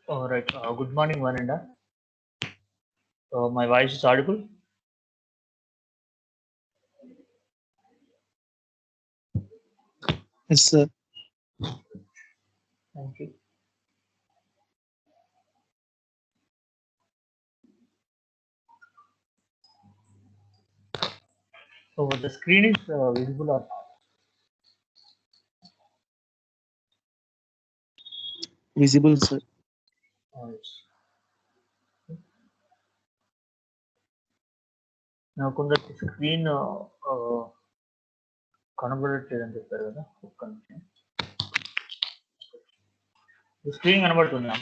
All right. Good morning, Vananda. My voice is audible. Yes, sir. Thank you. So the screen is visible or not? Visible, sir. Yes. నాకు కొందరికి screen కనబడట్లేదని చెప్పారు కదా ఒక్క నిమిషం screen కనబడుతుందా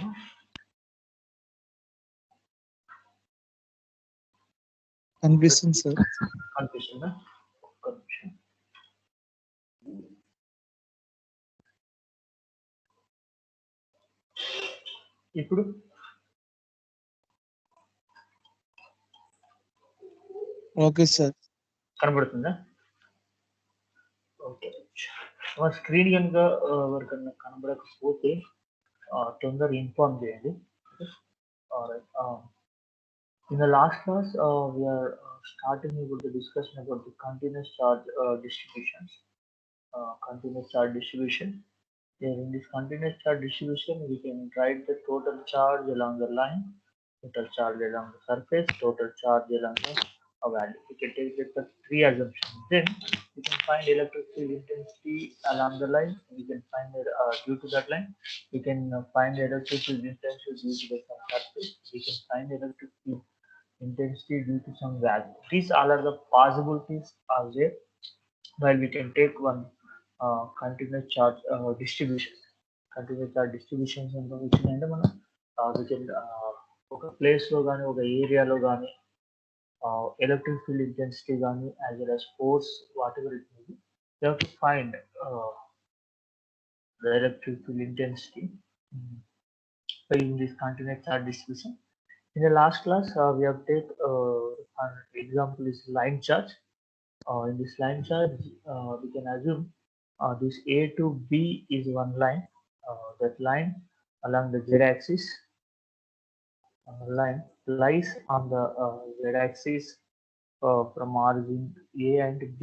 కనిపిస్తుంది, sir. కనిపిస్తుందా ఒక్క నిమిషం ఇప్పుడు ఓకే, సార్. కనబడుతుందా ఓకే మా స్క్రీన్ కనుక ఎవరికన్నా కనబడకపోతే తొందరగా ఇన్ఫార్మ్ చేయండి Alright. In the last class, we are starting with the discussion about the continuous charge distributions. Continuous charge distribution. Here in this continuous charge distribution, we can write the total charge along the line, total charge along the surface, total charge along the value. We can take the three assumptions. Then we can find electric field intensity along the line. We can find it due to that line. We can find electric field intensity due to the surface. We can find electric field intensity due to some value. These all are the possibilities are there while we can take one continuous charge distribution. Continuous charge distributions అంటే వచ్చిందంటే మనం we can ఒక place లో కానీ ఒక ఏరియాలో కానీ electric field intensity కానీ as well as force what ever it may be we have to find the electric field intensity by using this continuous charge distribution. In the last class, we have take an example is line charge. In this line charge, we can assume this A to B is one line. That line along the z-axis line lies on the z-axis from origin A and B.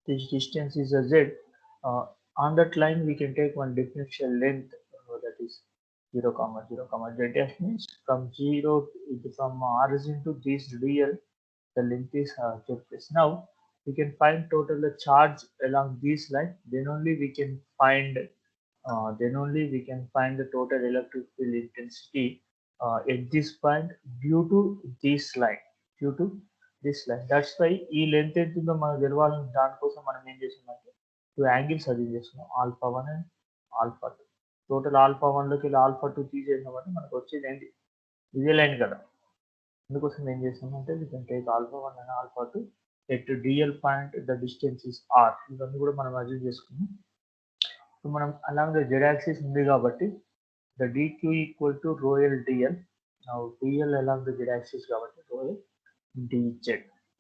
This distance is a z. On that line, we can take one differential length that is 0 comma 0 comma z dash means from 0 from origin to this dl the length is z plus. Now we can find total the charge along this line. Then only we can find the total electric field intensity at this point due to this line. Due to this line. That's why ఈ length ఎంత ఉందో మనకు తెలవాలని దానికోసం మనం ఏం చేసామంటే two angles suggest చేస్తున్నాం alpha 1 and alpha 2. Total alpha 1 లోకి ఆల్ఫా 2 తీసేసామంటే మనకు వచ్చేది ఏంటి ఇదే లైన్ కదా అందుకోసం ఏం చేసామంటే we can take alpha 1 and alpha 2 at dl point the distance is r ఇవన్నీ కూడా మనం అజ్యూమ్ చేసుకున్నాం ఇప్పుడు మనం అలాంగ్ ద z axis ఉంది కాబట్టి the dq equal to rho l dl now dl along the z axis కాబట్టి rho l dz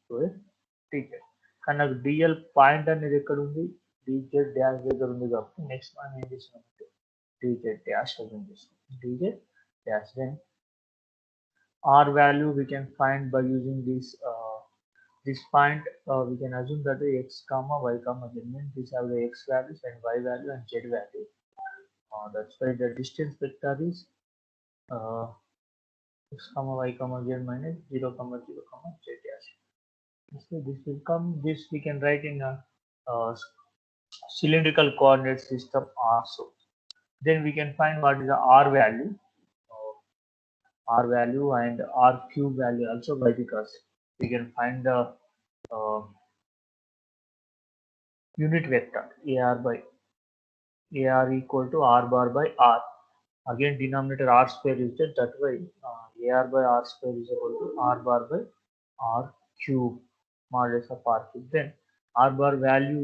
rho l dz కానీ నాకు dl పాయింట్ అనేది ఎక్కడ ఉంది dz డాష్ దగ్గర ఉంది కాబట్టి నెక్స్ట్ మనం ఏం చేసామంటే dz డాష్ అజ్యూమ్ చేస్తాం dz dash then r value we can find by using this point we can assume that the x comma y comma z means these are the x values and y value and z value that's why the distance vector is x comma y comma z minus 0 comma 0 comma z dash so this will come this we can write in a uh, cylindrical coordinate system also then we can find what is the r value uh, r value and r cube value also by because we can find the uh, unit vector ar by ar equal to r bar by r. Again denominator r square is there that way ar by r square is equal to r bar by r cube modulus of r cube. Then r bar value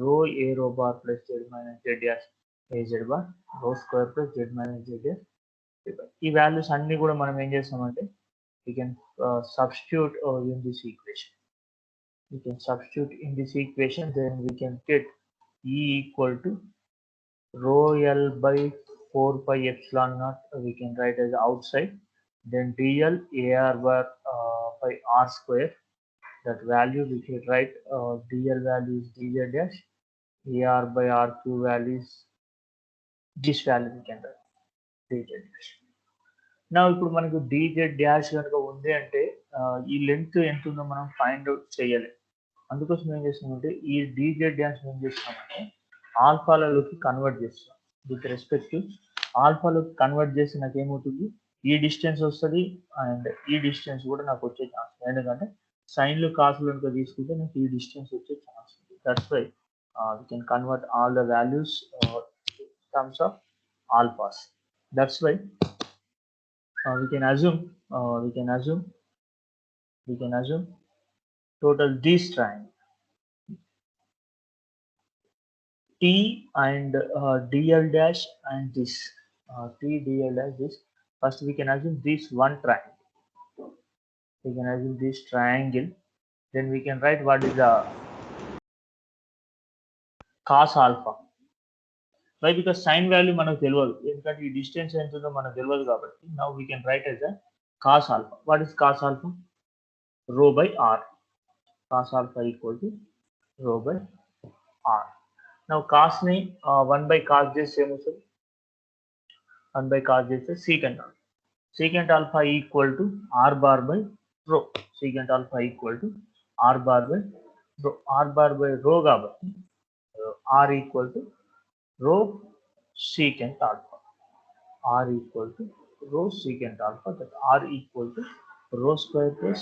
rho a rho bar plus z minus z dash a z bar rho square plus z minus z dash ఈ values అన్ని కూడా మనం ఏం చేస్తామంటే we can substitute in this equation. We can substitute in this equation, then we can get E equal to rho L by 4 pi epsilon naught we can write as outside. Then dl ar bar by r square. That value we can write dl value is dz dash, ar by rq value is this value we can write dz dash. నా ఇప్పుడు మనకు dz dash కనుక ఉంది అంటే ఈ length ఎంత ఉందో మనం ఫైండ్ అవుట్ చేయాలి. అందుకోసం ఏం చేస్తామంటే ఈ dz డాష్ ఏం చేస్తామంటే ఆల్ఫాలలోకి కన్వర్ట్ చేస్తాం. విత్ రెస్పెక్ట్ టు ఆల్ఫాలోకి కన్వర్ట్ చేసి నాకు ఏమవుతుంది, ఈ డిస్టెన్స్ వస్తుంది అండ్ ఈ డిస్టెన్స్ కూడా నాకు వచ్చే ఛాన్స్, ఎందుకంటే సైన్లు కాసులు కనుక తీసుకుంటే నాకు ఈ డిస్టెన్స్ వచ్చే chance. That's why we can convert all the values in terms of alphas. That's why we can assume we can assume total this triangle T and dl dash and this T dl dash this. First we can assume this one triangle. We can assume this triangle. Then we can write what is the cos alpha. Why? Because sin value మనకు తెలియదు, ఎందుకంటే ఈ distance ఎంత ఉందో మనకు తెలియదు కాబట్టి. Now we can write as a cos alpha. What is cos alpha? Rho by r. Cos alpha equal to rho by r. Now cos ni 1 by cos చేస్తే ఏమవుతుంది, 1 by cos చేస్తే secant alpha. Secant alpha equal to r bar by rho. Secant alpha equal to r bar by rho. R bar by rho కాబట్టి r equal to rho secant alpha. R equal to rho secant alpha. That r equal to rho square plus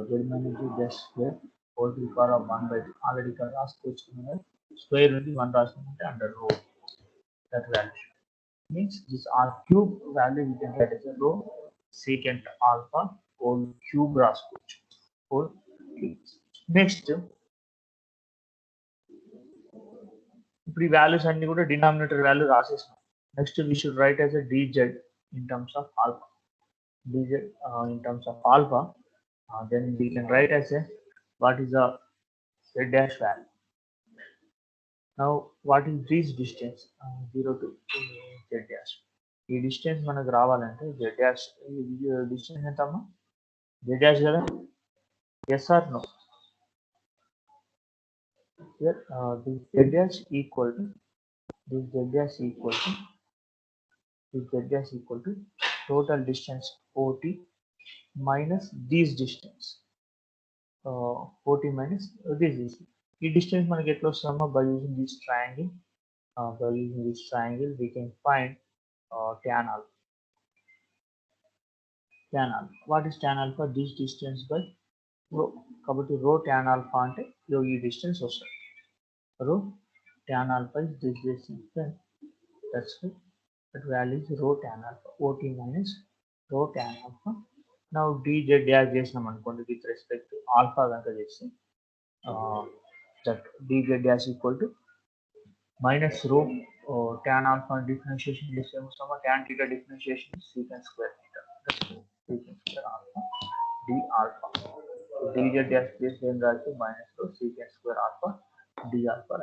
z minus z dash square whole to the power of 1 by 2. Already ఇక్కడ రాసుకొచ్చుకున్నాను, square నుండి 1 రాసుకుంటే under rho. That value means this r cube value we can write as a rho secant alpha whole cube రాసుకోవచ్చు. Whole cube. Next ఇప్పుడు ఈ values అన్ని కూడా denominator value రాసేసాం. Next we should write as a dz in terms of alpha. dz in terms of alpha, then we can write as a what is the z dash value. Now what is this distance 0 to z dash. ఈ distance మనకు రావాలంటే z dash distance ఎంత అమ్మా, z dash కదా, yes or no? Here this z dash equal to this z dash equal to this z dash equal to total distance 40 minus this distance 40 minus this distance. ఈ distance మనకి ఎట్లా వస్తుందమ్మా, by using this triangle, by using this triangle we can find tan alpha. Tan alpha, what is tan alpha? This distance by rho. కాబట్టి rho tan alpha అంటే ఈ distance వస్తుంది. Rho tan alpha is this distance, then that's why that value is rho tan alpha. 40 minus rho tan alpha. Now dz dash చేసినాం అనుకోండి with respect to alpha కనుక చేస్తే that dz dash equal to minus rho tan alpha differentiation చేస్తే ఏమొస్తామో tan theta differentiation is secant square theta. Secant square alpha d alpha. dz dash చేస్తే ఏం రాస్తే minus rho secant square alpha d alpha.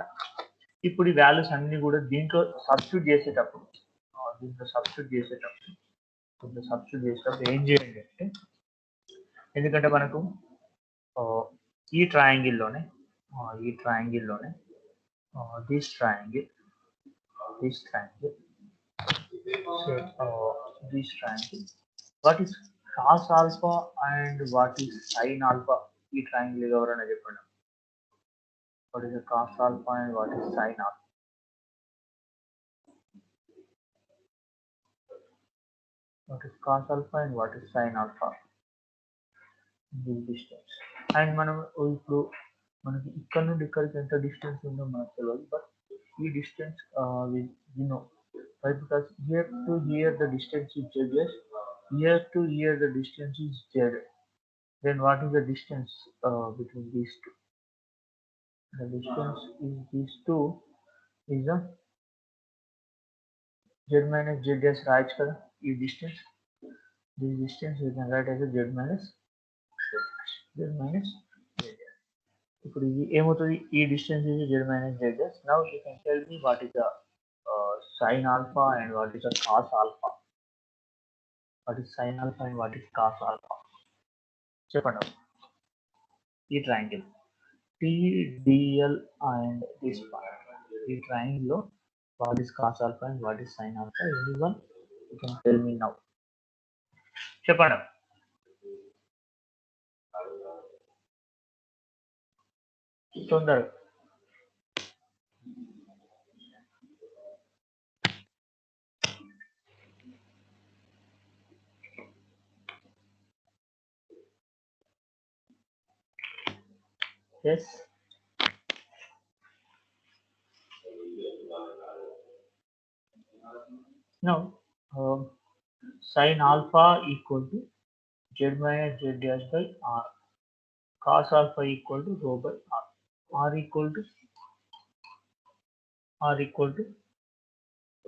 ఇప్పుడు ఈ values అన్ని కూడా దీంట్లో substitute చేసేటప్పుడు ఏం చేయండి అంటే, ఎందుకంటే మనకు ఈ ట్రయాంగిల్లోనే this triangle what is cos alpha and what is sin alpha. ఈ ట్రయాంగిల్ ఎవరైనా చెప్పండి, what is the cos alpha and what is sin alpha. What is cos alpha and what is sin alpha. This distance. And మనం ఇప్పుడు మనకి ఇక్కడ నుండి ఇక్కడికి ఎంత డిస్టెన్స్ ఉందో మనకు తెలియదు, బట్ ఈ distance we know. Why? Because here to here the distance is z, here to here the distance is z. Then what is the distance between these two? The distance is these two is a z minus z dash రాయొచ్చు కదా. ఈ distance, this distance we can write as a z minus z dash. ఇప్పుడు ఇది ఏమవుతుంది, ఈ distance is z minus z dash. Now you can tell me what is the sine alpha and what is the cos alpha. What is sine alpha and what is cos alpha? చెప్పండి ఈ triangle TDL and this part. The triangle what is cos alpha and what is sin alpha? Anyone you can tell me now. చెప్పండి తొందరగా. Yes. Now, sin alpha equal to z minus z dash by r. Cos alpha equal to rho by r. R equal to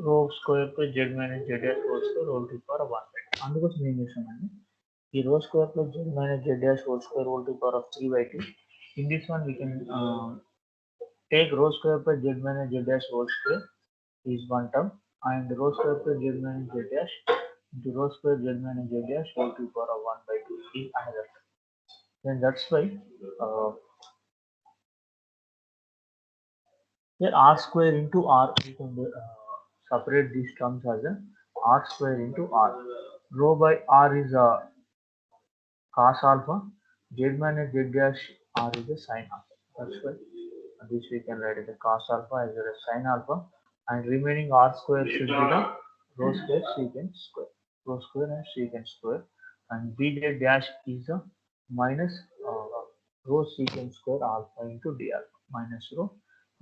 rho square plus z minus z dash whole square whole to power 1 by 2. అందుకోసం ఏం చేసామండి ఈ rho square plus z minus z dash whole square whole to power of 3 by 2. In this one we can take rho square plus z minus z dash whole square is one term and rho square plus z minus z dash into rho square z minus z dash whole to power of 1 by 2 is another term. Then that's why uh, here r square into r we can separate these terms as a r square into r. Rho by r is a cos alpha, z minus z dash r is a sin alpha. That's why this we can write as a cos alpha as well as sin alpha, and remaining r square should be the rho square secant square. Rho square and secant square, and bj dash is a minus rho secant square alpha into d alpha minus rho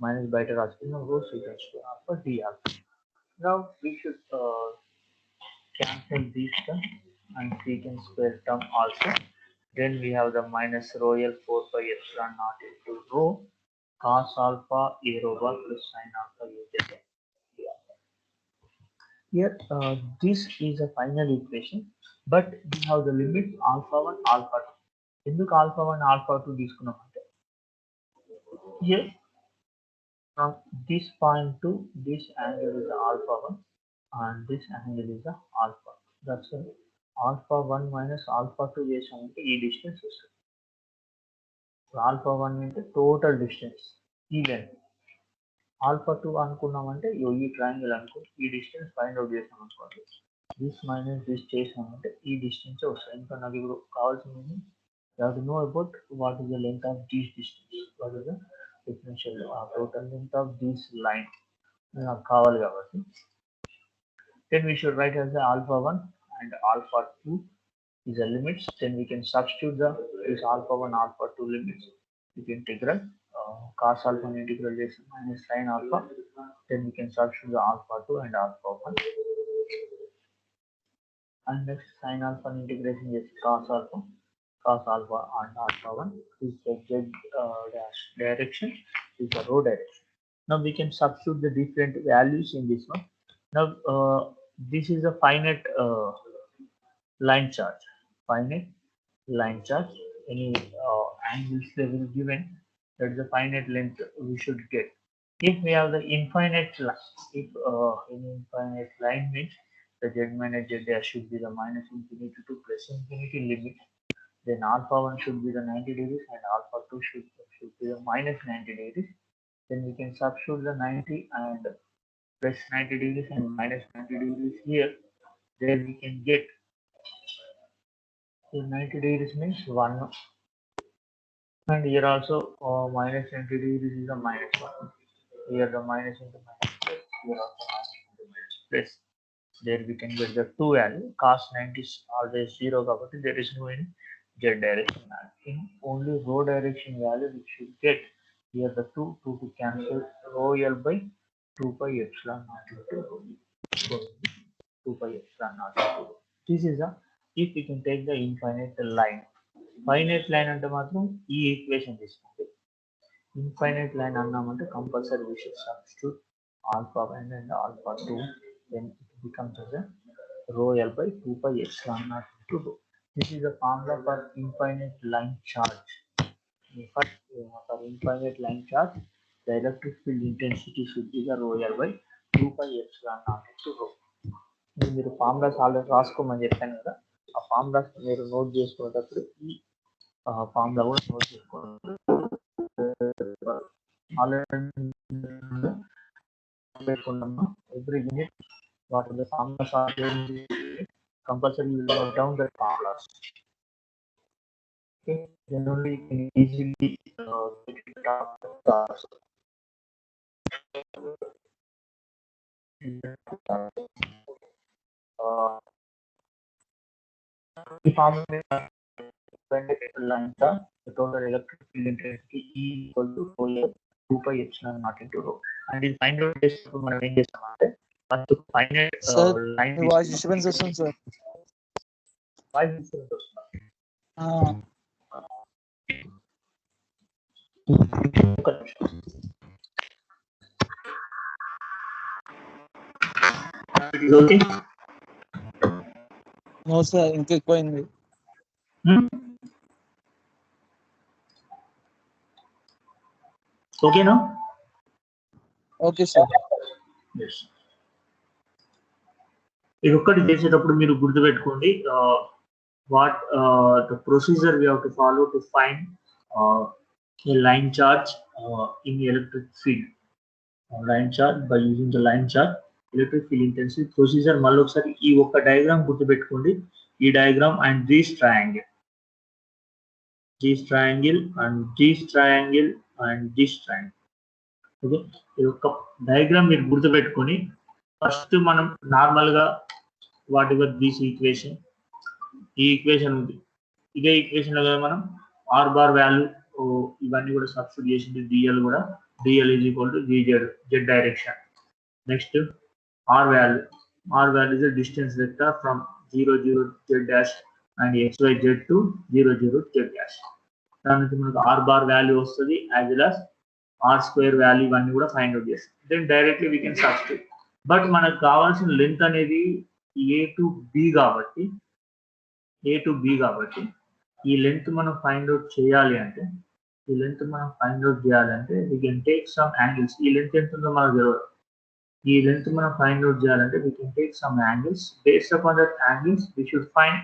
minus beta rho secant square alpha d alpha. Now we should cancel this term and secant square term also. Then we have the minus rho L 4 pi epsilon naught into rho cos alpha a rho bar plus sin alpha uz. Here this is a final equation, but we have the limit alpha 1 alpha 2. ఎందుకు alpha 1 alpha 2 తీసుకున్నామంటే here from this point to this angle is alpha 1 and this angle is the alpha. That's why alpha 1 minus alpha 2 చేసామంటే ఈ distance వస్తుంది. Alpha 1 అంటే total distance ఈ length. Alpha 2 అనుకున్నామంటే ఈ triangle అనుకో ఈ డిస్టెన్స్ ఫైండ్ అవుట్ చేసాం అనుకోండి దిస్ మైనస్ దిస్ చేసామంటే ఈ డిస్టెన్స్ వస్తుంది. ఇంకా నాకు ఇప్పుడు కావాల్సింది you have to know about what is the length of this distance, what is the differential total length of this line నాకు కావాలి కాబట్టి then we should write as the alpha 1 and alpha 2 is the limits. Then we can substitute the this alpha 1 alpha 2 limits with integral cos alpha and integral this minus sin alpha. Then we can substitute the alpha 2 and alpha 1 and next sin alpha and integration is cos alpha and alpha 1 is the z dash direction is the rho direction. Now we can substitute the different values in this one. Now this is a finite line charge. Finite line charge. Any angles they will given, that is the finite length we should get. If we have the infinite line, if in infinite line means the z minus z dash should be the minus infinity to plus infinity limit, then alpha 1 should be the 90 degrees and alpha 2 should be the minus 90 degrees. Then we can substitute the 90 and plus 90 degrees and minus 90 degrees here. There we can get so 90 degrees means 1, and here also minus 90 degrees is a minus 1. Here the minus into minus plus, here also minus into minus plus. There we can get the 2 value. Cos 90 is always 0 కాబట్టి there is no in z direction. In only rho direction value we should get here the 2 to cancel rho L by 2 pi epsilon naught into rho E. 2 pi epsilon naught into rho. This is a if we can take the infinite line. Finite line అంటే మాత్రం ఈ equation తీసుకోండి. Infinite line అన్నామంటే compulsory we should substitute alpha 1 and alpha 2, then it becomes as a rho L by 2 pi epsilon naught into rho. This is the formula for infinite line charge. For infinite line charge, the electric field intensity should be the rho L by 2 pi epsilon naught into rho. ఇది మీరు formulas already రాసుకోమని చెప్పాను కదా, ఆ formulas మీరు note చేసుకునేటప్పుడు ఈ formula కూడా note చేసుకోవాలి. ఆల్రెడీ పెట్టుకున్నాము. Every unit what are the formulas are there in the unit, compulsory you will note down the formulas. Okay, then only you can easily get it out of the the formula line chart, the total electric field intensity E equal to 2 pi epsilon naught into rho. And in find out this మనం ఏం చేస్తామంటే first finite sir line మీ voice disturbance వస్తుంది sir. Voice disturbance వస్తుంది. Okay no sir, ఇంకా ఎక్కువైంది. ఓకేనా? Okay sir. ఇది ఒక్కటి చేసేటప్పుడు మీరు గుర్తుపెట్టుకోండి, what the procedure we have to follow to find a line charge in the electric field. Line charge by using the line charge electric field intensity procedure మళ్ళీ ఒకసారి ఈ ఒక్క డయాగ్రామ్ గుర్తుపెట్టుకోండి. ఈ diagram and this triangle and this triangle and this triangle. Okay, ఈ ఒక్క diagram మీరు గుర్తుపెట్టుకొని ఫస్ట్ మనం నార్మల్ గా వాట్ ఎవర్ దిస్ ఈక్వేషన్, ఈ ఈక్వేషన్ ఉంది, ఇదే ఈక్వేషన్ లో మనం ఆర్ బార్ వాల్యూ ఇవన్నీ కూడా సబ్స్టిట్యూట్ చేసింది. డిఎల్ కూడా dl is equal to z, z direction. Next r value is the distance vector from 0 0 z dash and xy z to 0 0 z dash. దాని నుంచి మనకు ఆర్ బార్ వాల్యూ వస్తుంది, as well as r square value ఇవన్నీ కూడా find out చేస్తాం. Then directly we can substitute. But మనకు కావాల్సిన length అనేది ఏ టు బి కాబట్టి ఈ లెంత్ మనం ఫైండ్ అవుట్ చేయాలి అంటే we can take some angles. ఈ లెంత్ ఎంత ఉందో మనకు తెలియదు. ఈ లెంత్ మనం ఫైండ్ అవుట్ చేయాలంటే we can take some angles. Based upon that angles we should find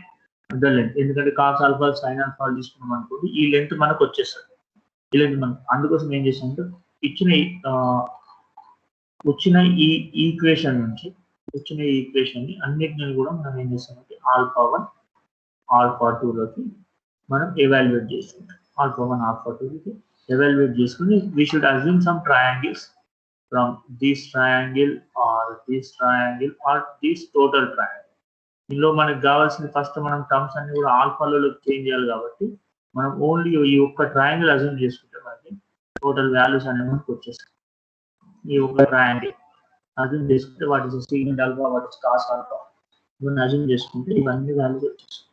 the length. ఎందుకంటే కాస్ ఆల్ఫా సైన్ ఆల్ఫా తీసుకున్నాం అనుకోండి, ఈ లెంత్ మనకు వచ్చేస్తుంది. ఈ లెంత్ మనం అందుకోసం ఏం చేసామంటే వచ్చిన ఈ ఈక్వేషన్ నుంచి అన్నిటిని కూడా మనం ఏం చేస్తామంటే ఆల్ఫా 1 ఆల్ఫా 2 లోకి మనం ఎవాల్యుయేట్ చేసుకుంటాం. ఆల్ఫా 1 ఆల్ఫా 2 లోకి ఎవాల్యుయేట్ చేసుకుని we should assume some triangles from this triangle or this total triangle. ఇందులో మనకు కావాల్సిన ఫస్ట్ మనం టర్మ్స్ అన్ని కూడా ఆల్ఫాలో చేంజ్ చేయాలి కాబట్టి మనం ఓన్లీ ఈ ఒక్క ట్రయాంగిల్ అజ్యూమ్ చేసుకుంటే మనకి టోటల్ వాల్యూస్ అనేవి మనకు వచ్చేస్తాయి. ఈ ఒక్క ట్రయాంగిల్ అజ్యూమ్ చేసుకుంటే what is secant alpha, what is cos alpha, ఇవన్నీ అజ్యూమ్ చేసుకుంటే ఇవన్నీ వాల్యూస్ వచ్చేస్తాయి.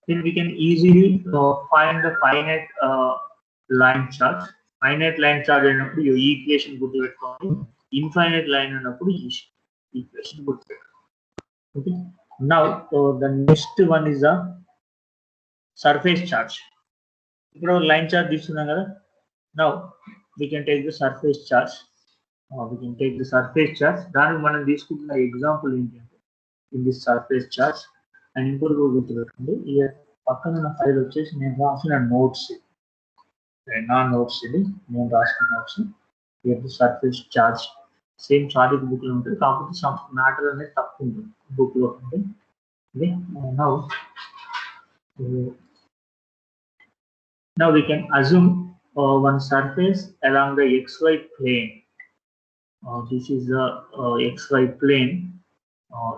Then we can easily find the finite line charge. Finite line charge అయినప్పుడు ఈ ఈక్వేషన్ గుర్తుపెట్టుకోండి. ఇన్ఫైనైట్ లైన్ అన్నప్పుడు ఈ ఈక్వేషన్ గుర్తుపెట్టుకోండి. Okay, now the next one is the surface charge. ఇప్పుడు లైన్ చార్జ్ తీసుకున్నాం కదా, now we can take the surface charge. దానికి మనం తీసుకుంటున్న ఎగ్జాంపుల్ ఏంటంటే in this surface charge. And ఇంకోటి కూడా గుర్తుపెట్టుకోండి, ఈ పక్కన ఉన్న ఫైల్ వచ్చేసి నేను రాసిన నోట్స్, ఇది నేను రాసిన notes. Surface charge same charge book లో ఉంటుంది, కాకపోతే సమ్ మ్యాటర్ అనేది తక్కువ ఉంటుంది బుక్ లో ఉంటుంది. Now we can assume one surface along the xy plane. This is the xy plane.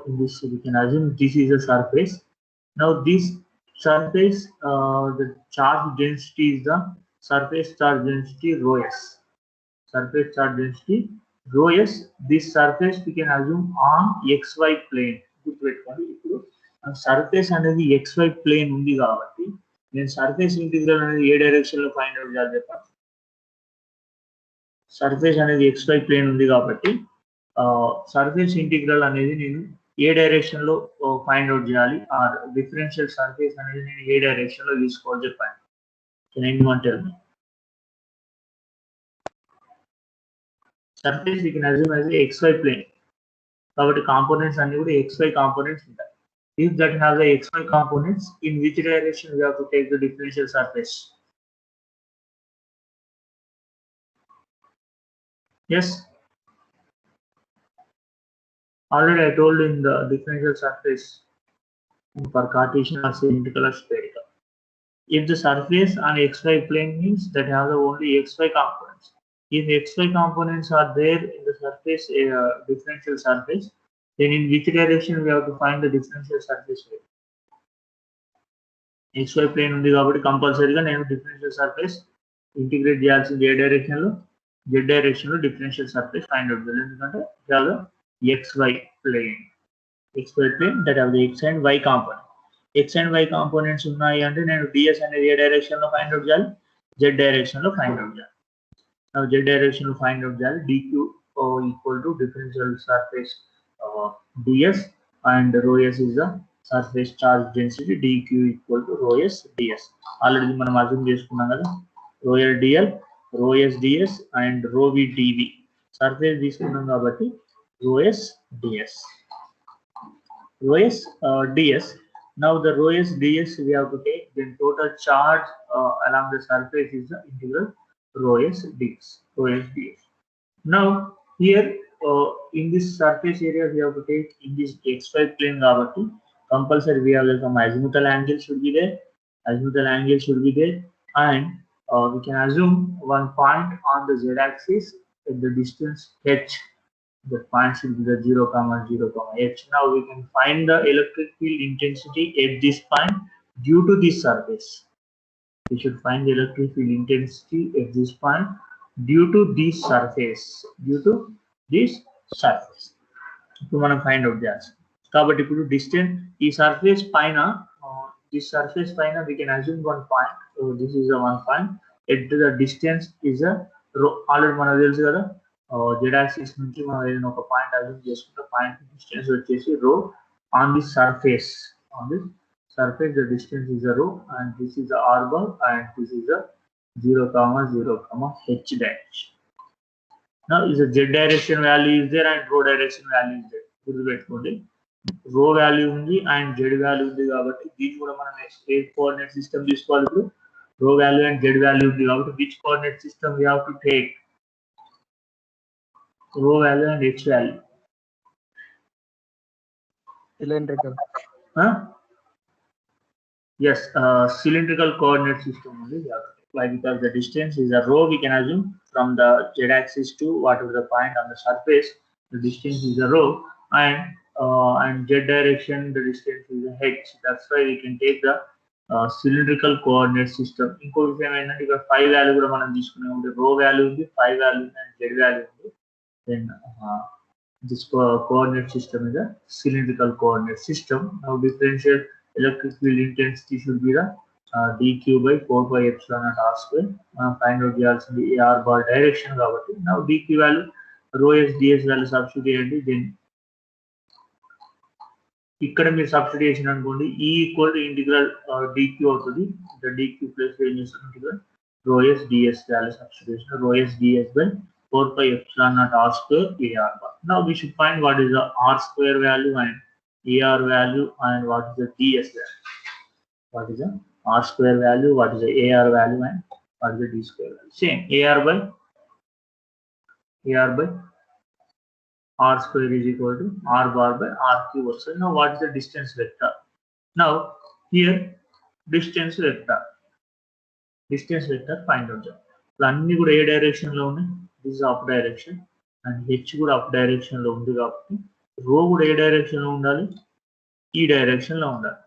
In this we can assume this is a surface. Now this surface, the charge density is the surface charge density rho s. This surface we can assume on xy plane. గుర్తుపెట్టుకోండి, ఇప్పుడు surface అనేది xy plane ఉంది కాబట్టి నేను surface integral అనేది ఏ direction లో find out చేయాలి చెప్పండి. సర్ఫేస్ అనేది xy ప్లేన్ ఉంది కాబట్టి సర్ఫేస్ ఇంటిగ్రల్ అనేది నేను ఏ డైరెక్షన్ లో ఫైండ్ అవుట్ చేయాలి, ఆ డిఫరెన్షియల్ సర్ఫేస్ అనేది నేను ఏ డైరెక్షన్ లో తీసుకోవాలి చెప్పండి. Can anyone tell me? Surface we can assume as a xy plane. కాబట్టి కాంపోనెంట్స్ అన్ని కూడా xy కాంపోనెంట్స్ ఉంటాయి. If that have the xy components, in which direction we have to take the differential surface? Yes, already I told in the differential surface for Cartesian or cylindrical or spherical. If the surface on xy plane means that have the only xy components. If xy components are there in the surface differential surface, then in which direction we have to find the differential surface? xy plane ఉంది కాబట్టి కంపల్సరీగా నేను differential surface integrate చేయాల్సింది ఏ direction లో, z direction లో differential surface find out చేయాలి. ఎందుకంటే చాలా xy plane that have the x and y component. x and y components ఉన్నాయి అంటే నేను ds అనేది ఏ డైరెక్షన్ లో ఫైండ్ అవుట్ చేయాలి, z డైరెక్షన్ లో ఫైండ్ అవుట్ చేయాలి. Now z direction లో ఫైండ్ అవుట్ చేయాలి. dq equal to differential surface ds and rho s is the surface charge density. dq equal to rho s ds. Already మనం అర్థం చేసుకున్నాం కదా, rho l dl, rho s ds and rho v dv. Surface తీసుకున్నాం కాబట్టి rho s ds. Rho s ds. Now the rho s ds we have to take, then total charge along the surface is the integral rho s ds. Rho s ds. Now here in this surface area we have to take in this xy plane కాబట్టి compulsory we have some azimuthal angle should be there. Azimuthal angle should be there, and we can assume one point on the z axis at the distance h. The point should be the 0, 0, h. Now we can find the electric field intensity at this point due to this surface. We should find the electric field intensity at this point due to this surface. Due to this surface. ఇప్పుడు మనం find out చేయాలి. కాబట్టి ఇప్పుడు distance ఈ surface పైన, this surface పైన we can assume one point. So this is a one point. At the distance is a rho. Already మనకు తెలుసు కదా, z యాక్సిస్ నుంచి మనం ఏదైనా ఒక పాయింట్ అజ్యూమ్ చేసుకుంటే పాయింట్ డిస్టెన్స్ వచ్చేసి rho. On this surface, the distance is a rho, and this is a r bar, and this is a 0, 0, h direction. Now is a z direction value is there and rho direction value is there. గుర్తుపెట్టుకోండి, rho value ఉంది and z value ఉంది కాబట్టి దీన్ని కూడా మనం next ఏ coordinate system తీసుకోవాలి. ఇప్పుడు rho value and z value ఉంది కాబట్టి which coordinate system we have to take? rho value and h value. Cylindrical. Yes, cylindrical coordinate system only. Why? Because the distance is a rho, we can assume from the z axis to whatever the point on the surface, the distance is a rho, and z direction the distance is a h. That's why we can take the cylindrical coordinate system. ఇంకో విషయం ఏంటంటే ఇక్కడ 5 value కూడా మనం తీసుకునే ఉంటే rho value ఉంది, 5 value ఉంది and z వాల్యూ ఉంది. Then this coordinate system is a cylindrical coordinate system. Now differential electric field intensity should be the dq by 4 pi epsilon naught r square. Find out చేయాల్సింది ar bar direction కాబట్టి now dq value rho s ds value substitute చేయండి. then ఇక్కడ మీరు substitute చేసిన అనుకోండి e equal to integral dq అవుతుంది. the dq plus ఏం చేస్తాం integral rho s ds value substitution rho s ds by 4 pi epsilon naught r square ar bar. Now we should find what is the r square value and ar value and what is the ds value. What is the r square value, what is the ar value, and what is the d square value? Same, ar by r square is equal to r bar by r cube. So now what is the distance vector? Now here distance vector find out. అన్ని కూడా ఏ direction లో ఉన్నాయి? This is up direction and H కూడా up direction లో ఉంది కాబట్టి రో కూడా ఏ డైరెక్షన్ లో ఉండాలి? ఈ డైరెక్షన్ లో ఉండాలి.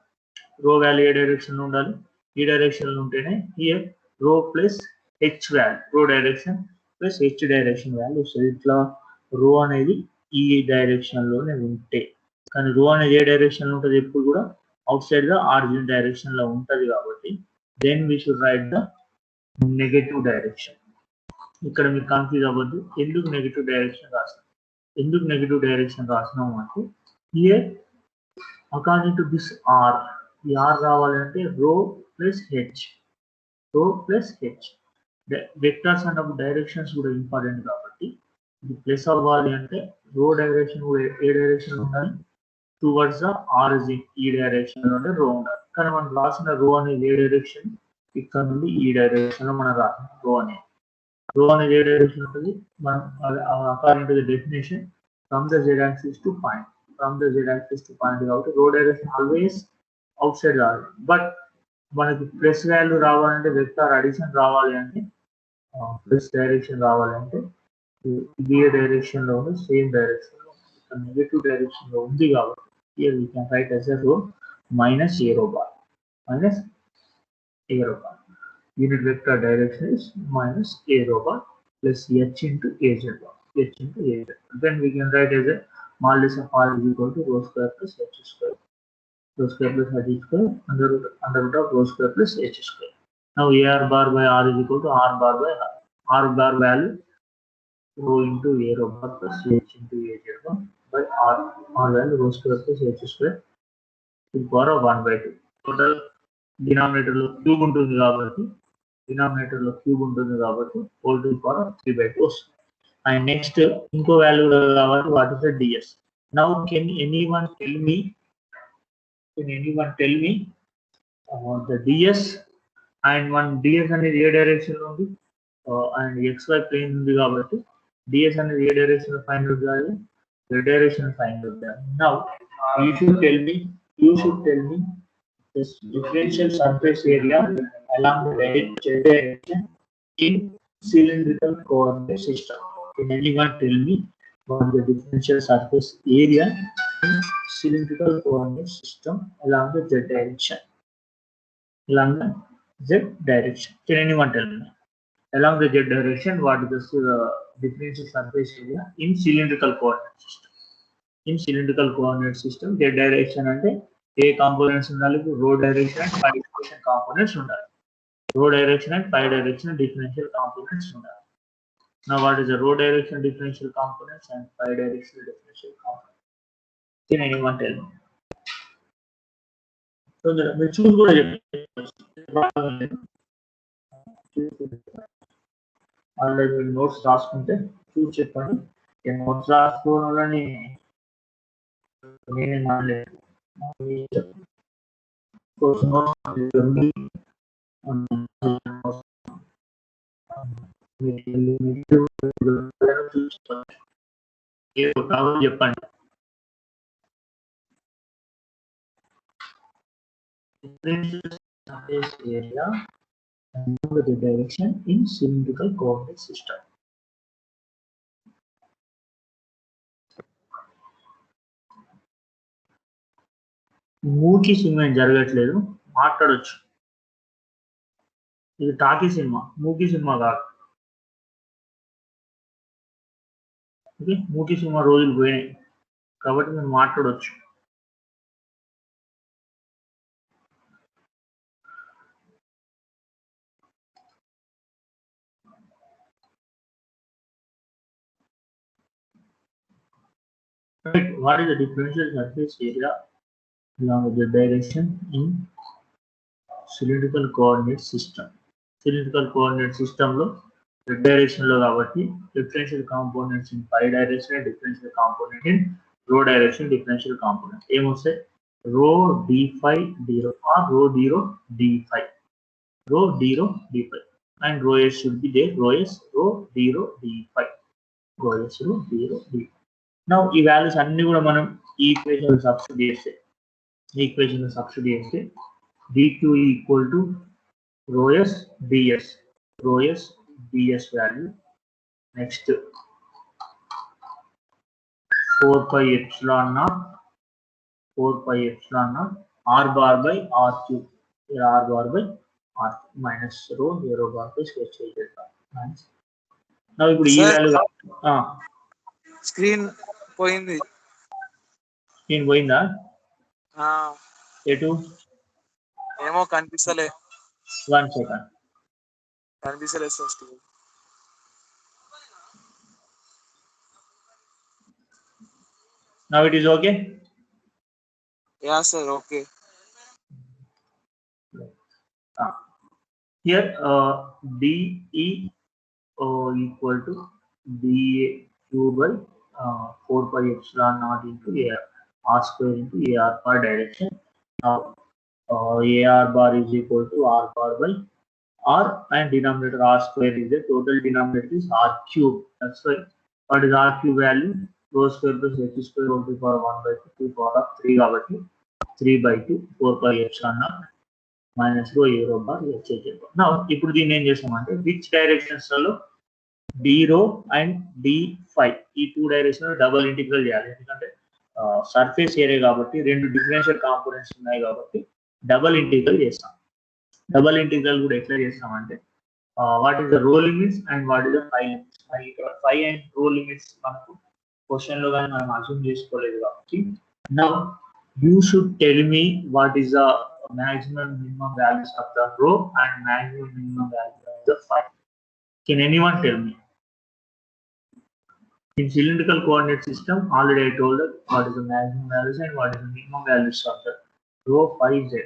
రో వాల్యూ ఏ డైరెక్షన్ లో ఉండాలి? ఈ డైరెక్షన్ లో ఉంటేనే హియర్ రో ప్లస్ హెచ్ వాల్యూ, రో direction plus H direction value వస్తుంది. ఇట్లా రో అనేది ఈ డైరెక్షన్ లోనే ఉంటే, కానీ రో అనేది ఏ డైరెక్షన్ లో ఉంటుంది? ఎప్పుడు కూడా outside the origin direction లో ఉంటది కాబట్టి then we should write the negative direction. ఇక్కడ మీరు కన్ఫ్యూజ్ అవ్వద్దు. ఎందుకు నెగటివ్ డైరెక్షన్ రాసినాం? ఎందుకు నెగటివ్ డైరెక్షన్ రాసినాము అంటే here according to this r, ఈ ఆర్ రావాలంటే రో ప్లస్ హెచ్, వెక్టర్స్ అన్నప్పుడు డైరెక్షన్స్ కూడా ఇంపార్టెంట్ కాబట్టి ఇది ప్లస్ అవ్వాలి అంటే రో డైరెక్షన్ కూడా ఏ డైరెక్షన్ ఉండాలి, టువర్డ్స్ ద ఆరిజిన్ ఈ డైరెక్షన్ నుండి రో ఉండాలి. కానీ మనం రాసిన రో అనేది ఏ డైరెక్షన్, ఇక్కడ నుండి ఈ డైరెక్షన్ లో మనం రాసిన రో అనేది ఏ డైరెక్షన్ ఉంటుంది, మనం according to the definition from the Z axis to point, from the Z axis to point కాబట్టి రో డైరెక్షన్ ఆల్వేస్ అవుట్ సైడ్ రావాలి. బట్ మనకి ప్లస్ వాల్యూ రావాలంటే, వెక్టార్ అడిషన్ రావాలి అంటే, ప్లస్ డైరెక్షన్ రావాలంటే ఇదే డైరెక్షన్ లో ఉంది, సేమ్ డైరెక్షన్ లో ఉంది, ఇక్కడ నెగటివ్ డైరెక్షన్ లో ఉంది కాబట్టి here we can write as a rho minus arrow bar, minus arrow bar. Unit vector direction is minus arrow bar plus h into az bar, h into az. Then we can write as a modulus of r is equal to rho square plus h square, rho square plus h square under root of rho square plus h square. Now ar bar by r is equal to r bar by r bar value rho into arrow bar plus h into az bar by r value rho square plus h square to the power of 1 by 2. Total denominator లో cube ఉంటుంది కాబట్టి whole to the power of 3 by 2 వస్తుంది. And next ఇంకో value కాబట్టి what is the ds. Now can anyone tell me the ds and one ds అనేది ఏ direction లో ఉంది, and xy plane ఉంది కాబట్టి ds అనేది ఏ డైరెక్షన్ లో ఫైండ్ అవుట్ చేయాలి, z డైరెక్షన్ ఫైండ్ అవుట్ చేయాలి. Now you should tell me this differential surface area along the z direction in cylindrical coordinate system. Can anyone tell me what the differential surface area in cylindrical coordinate system along the z direction? Can anyone tell me? Along the z direction, what is the differential surface area in cylindrical coordinate system? In cylindrical coordinate system, z direction అంటే ఏ components ఉండాలి, rho direction and phi direction components ఉండాలి. Rho direction and phi direction differential components ఉండాలి. Now what is the row direction differential components and phi direction differential components? Can anyone tell me? So the choose కూడా already notes రాసుకుంటే చూసి చెప్పండి. Notes రాసుకోవాలని నేనే మానలేదు. చెప్పండి. Surface area and the direction in cylindrical coordinate system. మూకీ cinema ఏం జరగట్లేదు, మాట్లాడొచ్చు. ఇది టాకీ సినిమా, మూకీ సినిమా కాదు. ఓకే, మూకీ సినిమా రోజులు పోయినాయి కాబట్టి మీరు మాట్లాడొచ్చు. Right. What is the differential surface area along the direction in cylindrical coordinate system? Cylindrical coordinate system లో z డైరెక్షన్ లో కాబట్టి differential components in phi direction, differential component in rho direction, differential component ఏమొస్తాయి, rho d phi d rho or rho d rho d phi, rho d rho d phi, and rho s should be there, rho s rho d rho d phi, rho s rho d rho d phi. Now ఈ values అన్ని కూడా మనం ఈ equation substitute చేస్తే dq equal to rho s ds value. Next 4 pi epsilon naught r bar by r cube, here r bar by r minus rho zero bar by square minus. Now ఇప్పుడు ఈ value screen పోయింది. Screen పోయిందా, ఎటు ఏమో కనిపిస్తలే. 1 second కనిపిస్తలే sir screen. now it is okay. Yeah sir okay. Here DE equal to daq by 4 pi epsilon naught into AR, R square into AR bar direction. Now AR bar is equal to R bar by R, and denominator R square is the total denominator is R cube. That's why what is R cube value? Rho square plus H square whole to the power 1 by 2 power of 3 కాబట్టి 3 by 2 4 pi epsilon naught minus rho a rho bar H H bar. Now ఇప్పుడు దీన్ని ఏం చేస్తామంటే which directions లో d rho and d phi ఈ two direction double integral చేయాలి, ఎందుకంటే surface area కాబట్టి రెండు డిఫరెన్షియల్ కాంపోనెంట్స్ ఉన్నాయి కాబట్టి డబుల్ ఇంటిగ్రల్ చేస్తాం. డబుల్ ఇంటిగ్రల్ కూడా ఎట్లా చేస్తామంటే what is the rho limits and what is the phi limits. ఇక్కడ ఫై అండ్ రో లిమిట్స్ మనకు క్వశ్చన్ లో కానీ మనం అజ్యూమ్ చేసుకోలేదు కాబట్టి now you should tell me what is the maximum minimum values of the rho and maximum minimum value of the phi. Can anyone tell me? In cylindrical coordinate system, already I told you what is the maximum values and what is the minimum values of the rho, phi, z.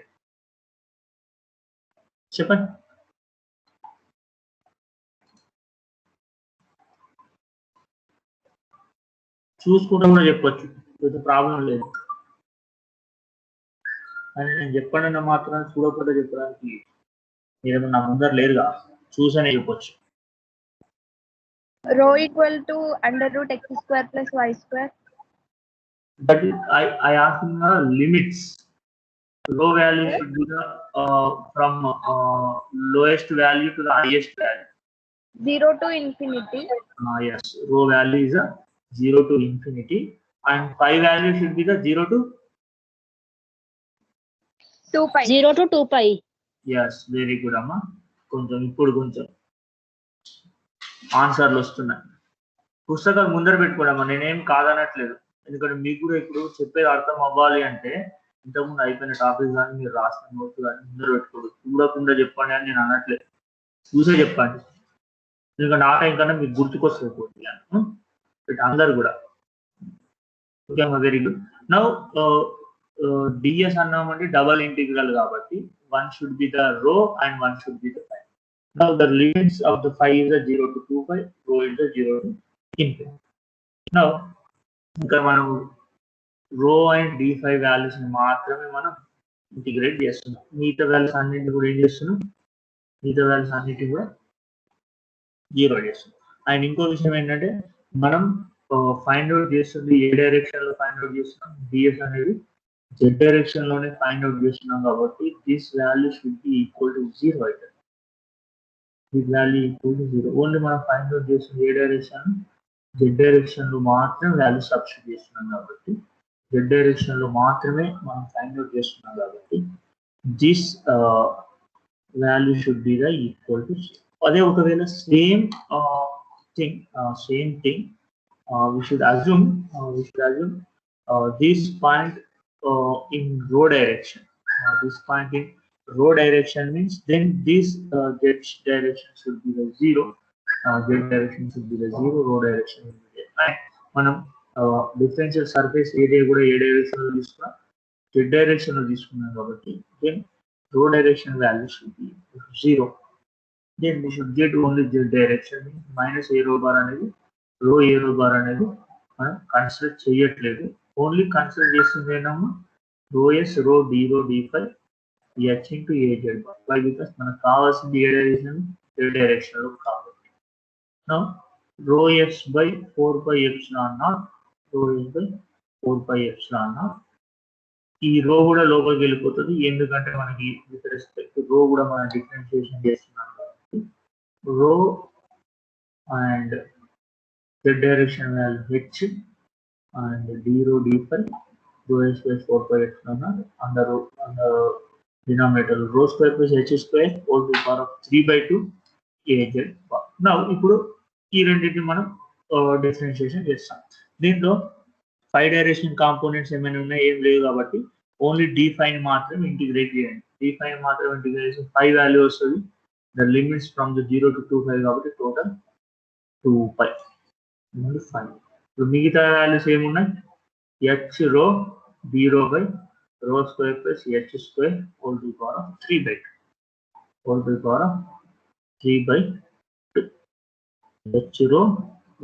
చెప్పండి. చూసుకుంటూ కూడా చెప్పొచ్చు, పెద్ద problem లేదు. అని నేను చెప్పండి మాత్రం చూడకుండా చెప్పడానికి మీరేమన్నా ముందర లేరుగా, చూసనే చెప్పొచ్చు. Rho equal to under root x square plus y square. But I asked the limits. Rho value should be the from lowest value to the highest value. 0 to infinity. Yes, rho value is a 0 to infinity, and phi value should be the 0 to 2 pi. 0 to 2 pi. Yes, very good అమ్మా. కొంచెం ఇప్పుడు కొంచెం ఆన్సర్లు వస్తున్నాయి. పుస్తకాలు ముందర పెట్టుకోవడమ్మా, నేనేం కాదనట్లేదు, ఎందుకంటే మీకు కూడా ఇప్పుడు చెప్పేది అర్థం అవ్వాలి అంటే ఇంతకుముందు అయిపోయిన టాపిక్ కానీ మీరు రాసిన నోట్స్ కానీ ముందర పెట్టుకోవద్దు. చూడకుండా చెప్పండి అని నేను అనట్లేదు, చూసే చెప్పండి, ఎందుకంటే ఆ టైం కన్నా మీకు గుర్తుకొస్తుంది అందరు కూడా. ఓకే అమ్మా, వెరీ గుడ్. నౌ డిఎస్ అన్నామంటే డబల్ ఇంటిగ్రల్ కాబట్టి one should be the rho and one should be the phi. Now the limits of the phi is a 0 to 2 pi, rho is a 0 to infinity. Now ఇంకా మనం రో and D phi values మాత్రమే మనం integrate చేస్తున్నాం, మిగతా values అన్నింటిని కూడా ఏం చేస్తున్నాం, మిగతా వాల్యూస్ అన్నింటిని కూడా 0 చేస్తున్నాం. అండ్ ఇంకో విషయం ఏంటంటే మనం ఫైండ్ అవుట్ చేస్తుంది ఏ డైరెక్షన్ లో ఫైండ్ అవుట్ చేస్తున్నాం, డిఎస్ అనేది z డైరెక్షన్ లోనే ఫైండ్ అవుట్ చేస్తున్నాం కాబట్టి this value should B equal to 0 అయితే this value equal to 0. Only మనం ఫైండ్ అవుట్ చేస్తుంది ఏ డైరెక్షన్, z డైరెక్షన్ లో మాత్రమే వాల్యూ సబ్స్టిట్యూట్ చేస్తున్నాం కాబట్టి z డైరెక్షన్ లో మాత్రమే మనం ఫైండ్ అవుట్ చేస్తున్నాం కాబట్టి this value should be the equal to 0. అదే ఒకవేళ same thing we should assume this point in rho direction. This point in rho direction means then this z direction should be the 0. Z direction should be the 0. Rho direction will be there. Right? మనం differential surface area కూడా ఏ direction లో తీసుకున్నా z direction లో తీసుకున్నాం కాబట్టి then rho direction value should be 0. Then we should get only z direction minus a rho bar అనేది రో ఏ రో బార్ అనేది మనం కన్సిడర్ చేయట్లేదు, ఓన్లీ కన్సిడర్ చేస్తుంది ఏంటమ్మా రో yes rho d rho d phi h into a z bar. Why because మనకు కావాల్సింది ఏ డైరెక్షన్, ఏ డైరెక్షన్ లో కాబట్టి now rho s by 4 pi epsilon naught, rho s by 4 pi epsilon naught. ఈ rho కూడా లోపలికి వెళ్ళిపోతుంది, ఎందుకంటే మనకి విత్ రెస్పెక్ట్ రో కూడా మనం డిఫరెన్షియేషన్ చేస్తున్నాం కాబట్టి రో and z direction value h and d rho d phi rho s plus 4 pi epsilon on the denominator rho square plus h square whole to the power of 3 by 2 az bar. Now ఇప్పుడు ఈ రెండింటిని మనం differentiation చేస్తాం. దీంట్లో 5 direction components ఏమైనా ఉన్నాయి, ఏం లేవు కాబట్టి ఓన్లీ d phi ని మాత్రం ఇంటిగ్రేట్ చేయండి. d phi ని మాత్రం ఇంటిగ్రేట్ చేసి phi వాల్యూ వస్తుంది, the limits from the 0 to 2 pi కాబట్టి టోటల్ 2 pi. ఇప్పుడు మిగతా వాల్యూస్ ఏమున్నాయి, హెచ్ రో d rho by rho square plus h square whole to power of 3 by 2 whole to power of 3 by 2 h rho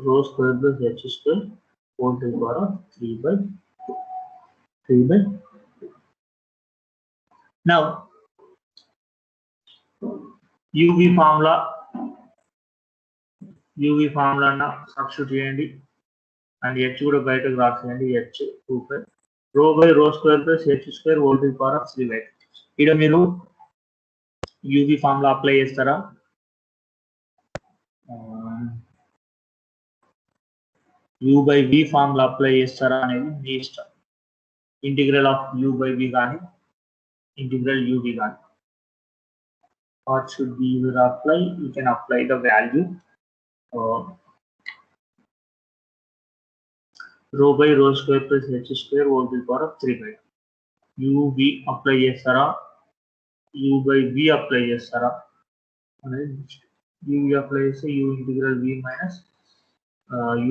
rho square plus h square whole to the power of 3 by 3 by. Now UV formula substitute చేయండి and h కూడా బయటకు రాసేయండి h 2 by rho by rho square plus h square whole to the power of 3 by. ఇక్కడ మీరు UV formula apply చేస్తారా u by v formula apply చేస్తారా అనేది మీ ఇష్టం. Integral of u by v కానీ ఇంటిగ్రల్ uv కానీ. What should be your apply? You can apply the value rho by rho square plus h square whole to the power of 3 by. uv apply చేస్తారా u by v apply చేస్తారా అనేది uv apply చేస్తే u integral v minus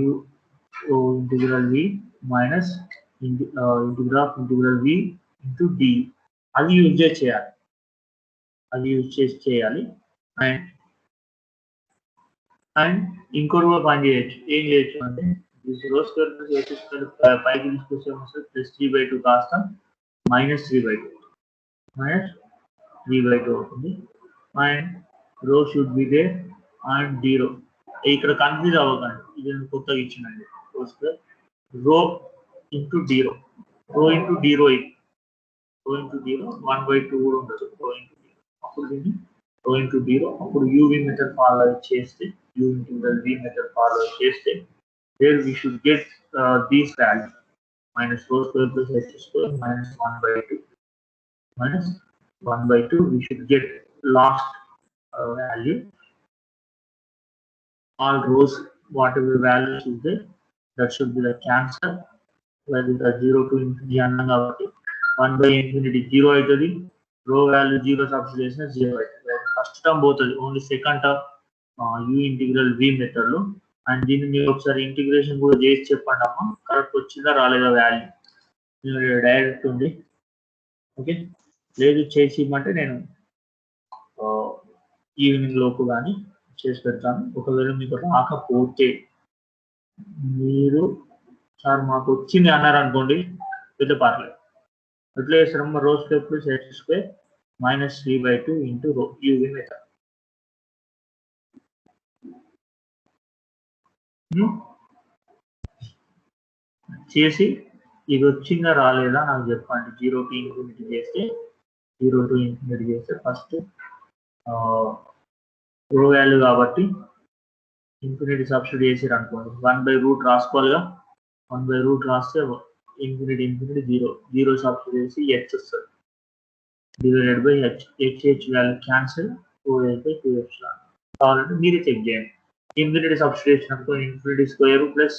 u integral v minus integral v into d అది use చేయాలి and ఇంకోటి కూడా పని చేయొచ్చు. ఏం చేయొచ్చు అంటే రో స్క్వేర్ ప్లస్ h స్క్వేర్ పైకి తీసుకొస్తే ప్లస్ 3/2 కాస్త -3/2 అవుతుంది. అండ్ రో షుడ్ బి దేర్ అండ్ 0. ఇక్కడ కన్ఫ్యూజ్ అవ్వకండి, ఇది కొత్తగా ఇచ్చిందండి. రో square rho into zero, rho into zero, rho into zero 1/2 కూడా ఉండదు. రో ఇంటూ జీరో అప్పుడు దీన్ని రో ఇంటూ జీరో అప్పుడు యూవి మెథడ్ ఫాలో చేస్తే u integral v method follow చేస్తే there we should get these values minus rho square plus h square minus 1/2 we should get last value. All rows whatever values is there that should be the cancel where is the 0 to infinity అన్నాం కాబట్టి 1/infinity 0 అవుతుంది. రో value 0 substitute చేసిన 0 అవుతుంది. First term పోతుంది, only second term u integral v method లో. And దీన్ని మీరు ఒకసారి ఇంటిగ్రేషన్ కూడా చేసి చెప్పండి అమ్మా, కరెక్ట్ వచ్చిందా రాలేదా వాల్యూ. డైరెక్ట్ ఉంది, ఓకే. లేదు చేసి ఇవ్వమంటే నేను ఈవినింగ్ లోపు కానీ చేసి పెడతాను. ఒకవేళ మీకు రాకపోతే మీరు సార్ మాకు వచ్చింది అన్నారు అనుకోండి, పెద్ద పర్లేదు. ఎట్లా చేస్తారమ్మా, రో square plus h square minus 3/2 into రో యూవి మెథడ్. చేసి ఇది వచ్చిందా రాలేదా నాకు చెప్పండి. 0 to infinity చేస్తే ఫస్ట్ రో వాల్యూ కాబట్టి ఇన్ఫినిటీ సబ్స్టిట్యూట్ చేసారు అనుకోండి, 1/√ రాసుకోవాలిగా. 1/√ రాస్తే ఇన్ఫినిటీ 0 సబ్స్టిట్యూట్ చేసి h వస్తుంది divided by h value cancel 2h/2 కావాలంటే మీరే చెక్ చేయండి. ఇన్ఫినిటీ సబ్స్టిట్యూషన్ అనుకో infinity square plus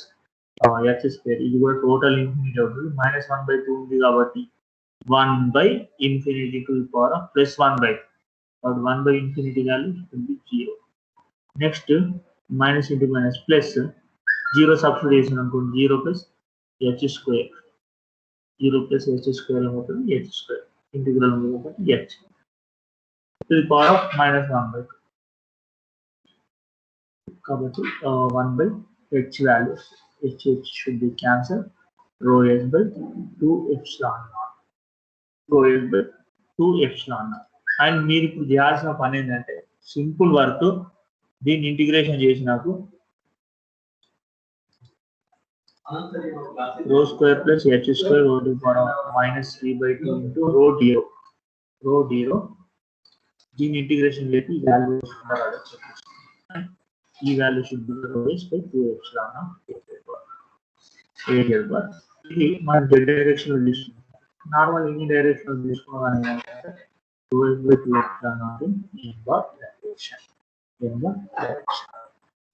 h square ఇది కూడా టోటల్ ఇన్ఫినిటీ అవుతుంది. -1/2 ఉంది కాబట్టి 1/infinity to the power of +1/2. కాబట్టి 1/infinity value will be 0. Next minus into minus plus 0 substitute చేసిన అనుకోండి 0 ప్లస్ h స్క్వేర్ ఏమవుతుంది h square integral h to the power of -1/2. కాబట్టి 1/h value h should be cancelled. Rho s by 2 epsilon naught. And మీరు ఇప్పుడు చేయాల్సిన పని ఏంటంటే simple work, దీన్ని ఇంటిగ్రేషన్ చేసినాకు rho square plus h square -3/2 into rho zero దీన్ని integration చేసి వాల్యూ ఈ value should be rho s by 2 epsilon naught. ఇది మన z డైరెక్షన్ లో తీసుకుంటాం. నార్మల్ ఎన్ని డైరెక్షన్ లో తీసుకోవాలి అంటే 2s by 2 epsilon naught in inward direction.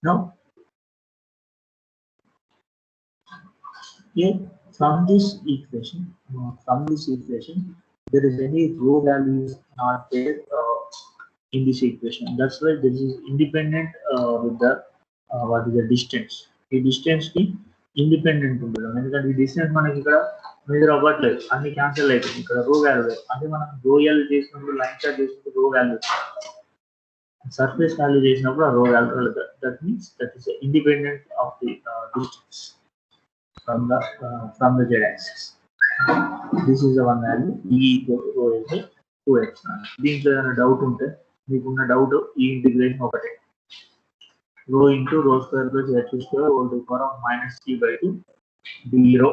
Now here from this equation there is any rho value is not there in this equation. That's why this is independent with the what is the distance. ఈ distance కి independent ఉండడం, ఎందుకంటే ఈ distance మనకి ఇక్కడ measure అవ్వట్లేదు, అన్ని cancel అవుతుంది. ఇక్కడ రో వాల్యూ అంటే మనం రో వాల్యూ చేసినప్పుడు లైన్ చార్ట్ చేసినప్పుడు రో వాల్యూ, సర్ఫేస్ వాల్యూ చేసినప్పుడు ఆ రో value, that means that is independent of the distance. from the z-axis. This is the one value e equal to rho into 2x. దీంట్లో ఏదైనా డౌట్ ఉంటే మీకున్న డౌట్ ఈ ఇంటిగ్రేషన్ ఒకటే rho into rho square plus h square whole to the power of minus 3/2 d rho.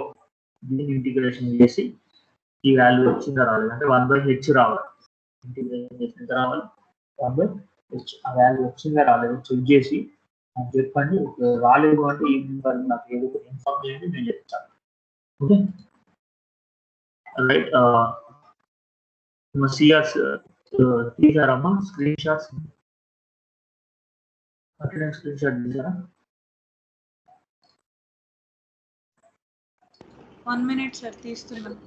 దీన్ని integration చేసి ఈ value వచ్చిందా రాలేదు అంటే 1/h రావాలి. ఇంటిగ్రేషన్ చేసిన రావాలి 1/h ఆ వాల్యూ వచ్చిందా రాలేదు చెక్ చేసి నాకు చెప్పండి. రాలేదు అంటే ఈవినింగ్ వరకు నాకు ఏదో ఇన్ఫార్మ్ చేయండి, నేను చెప్తాను. Okay right. సిఆర్స్ తీసారమ్మా screen shots? Attendance screen shot తీసారా? 1 minute సార్ తీస్తున్నాను.